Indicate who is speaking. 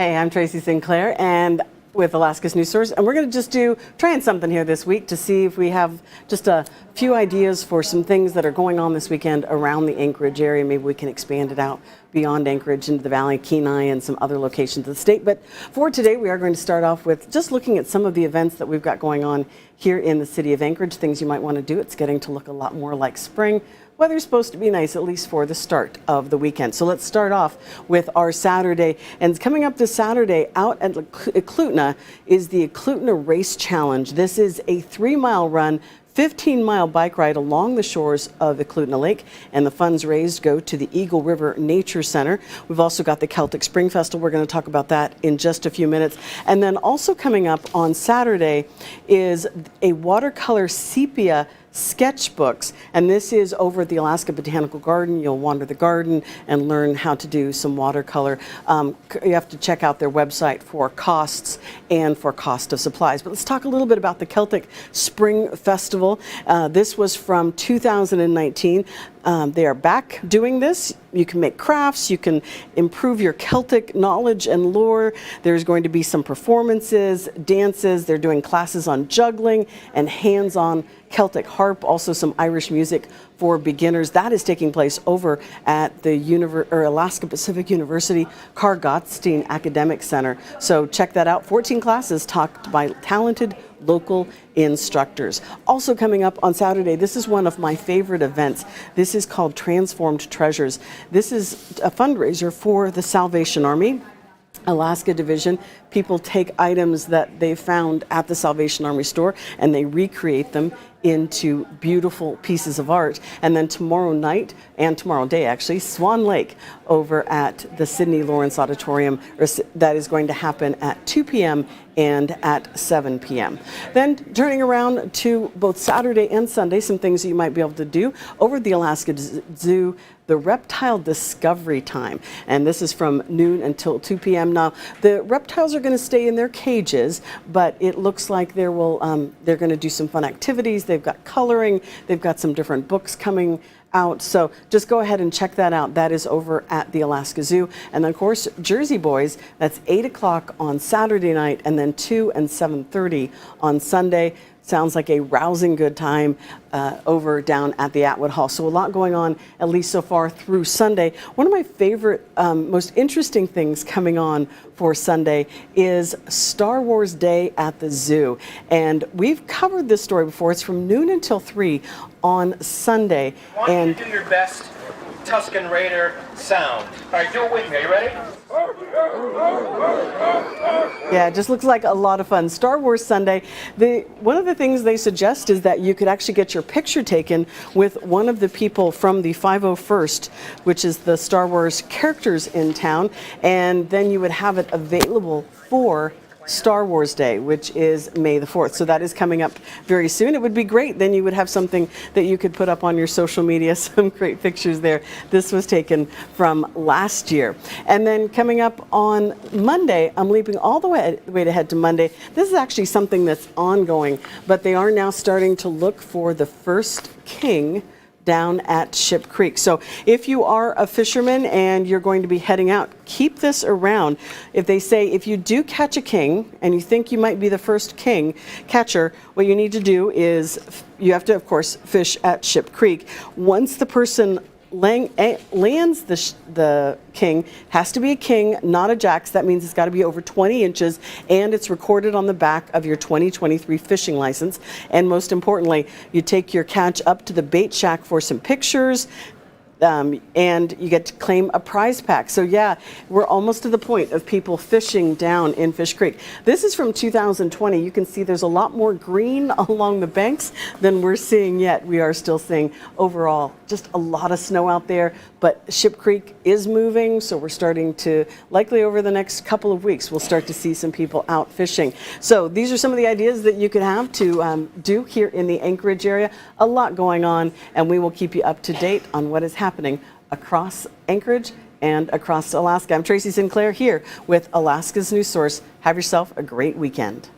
Speaker 1: Hey, I'm Tracy Sinclair and with Alaska's News Source, and we're going to just trying something here this week to see if we have just a few ideas for some things that are going on this weekend around the Anchorage area. Maybe we can expand it out beyond Anchorage into the Valley, Kenai, and some other locations of the state. But for today, we are going to start off with just looking at some of the events that we've got going on here in the city of Anchorage, things you might want to do. It's getting to look a lot more like spring. Weather's supposed to be nice, at least for the start of the weekend. So let's start off with our Saturday. And coming up this Saturday out at Eklutna is the Eklutna Race Challenge. This is a 3-mile run, 15-mile bike ride along the shores of Eklutna Lake, and the funds raised go to the Eagle River Nature Center. We've also got the Celtic Spring Festival. We're going to talk about that in just a few minutes. And then also coming up on Saturday is a watercolor sepia sketchbooks, and this is over at the Alaska Botanical Garden. You'll wander the garden and learn how to do some watercolor. You have to check out their website for costs and for cost of supplies. But let's talk a little bit about the Celtic Spring Festival. This was from 2019. They are back doing this. You can make crafts, you can improve your Celtic knowledge and lore. There's going to be some performances, dances. They're doing classes on juggling and hands-on Celtic harp, also some Irish music for beginners. That is taking place over at the Alaska Pacific University Kargatstein Academic Center. So check that out. 14 classes taught by talented local instructors. Also coming up on Saturday, this is one of my favorite events. This is called Transformed Treasures. This is a fundraiser for the Salvation Army Alaska Division. People take items that they found at the Salvation Army store and they recreate them into beautiful pieces of art. And then tomorrow night and tomorrow day, actually, Swan Lake over at the Sidney Lawrence Auditorium, that is going to happen at 2 p.m. and at 7 p.m. Then turning around to both Saturday and Sunday, some things that you might be able to do over at the Alaska Zoo, the Reptile Discovery Time. And this is from noon until 2 p.m. Now, the reptiles are going to stay in their cages, but it looks like they're going to do some fun activities. They've got coloring. They've got some different books coming out. So just go ahead and check that out. That is over at the Alaska Zoo. And then, of course, Jersey Boys, that's 8 o'clock on Saturday night, and then 2 and 7:30 on Sunday. Sounds like a rousing good time over down at the Atwood Hall. So a lot going on, at least so far through Sunday. One of my favorite, most interesting things coming on for Sunday is Star Wars Day at the Zoo. And we've covered this story before. It's from noon until 3 on Sunday.
Speaker 2: I want you to do your best Tuscan Raider sound. All right, do it with me. Are you ready?
Speaker 1: Yeah, it just looks like a lot of fun. Star Wars Sunday. One of the things they suggest is that you could actually get your picture taken with one of the people from the 501st, which is the Star Wars characters in town, and then you would have it available for Star Wars Day, which is May the 4th. So that is coming up very soon. It would be great. Then you would have something that you could put up on your social media, some great pictures there. This was taken from last year. And then coming up on Monday, I'm leaping all the way ahead to Monday. This is actually something that's ongoing, but they are now starting to look for the first king down at Ship Creek. So if you are a fisherman and you're going to be heading out, keep this around. If they say if you do catch a king and you think you might be the first king catcher, what you need to do is you have to, of course, fish at Ship Creek. Once the person lands the king, has to be a king, not a jacks. That means it's got to be over 20 inches, and it's recorded on the back of your 2023 fishing license. And most importantly, you take your catch up to the bait shack for some pictures, and you get to claim a prize pack. So yeah, we're almost to the point of people fishing down in Fish Creek. This is from 2020. You can see there's a lot more green along the banks than we're seeing yet. We are still seeing overall just a lot of snow out there, but Ship Creek is moving, so we're starting to, likely over the next couple of weeks, we'll start to see some people out fishing. So these are some of the ideas that you could have to do here in the Anchorage area. A lot going on, and we will keep you up to date on what is happening across Anchorage and across Alaska. I'm Tracy Sinclair here with Alaska's News Source. Have yourself a great weekend.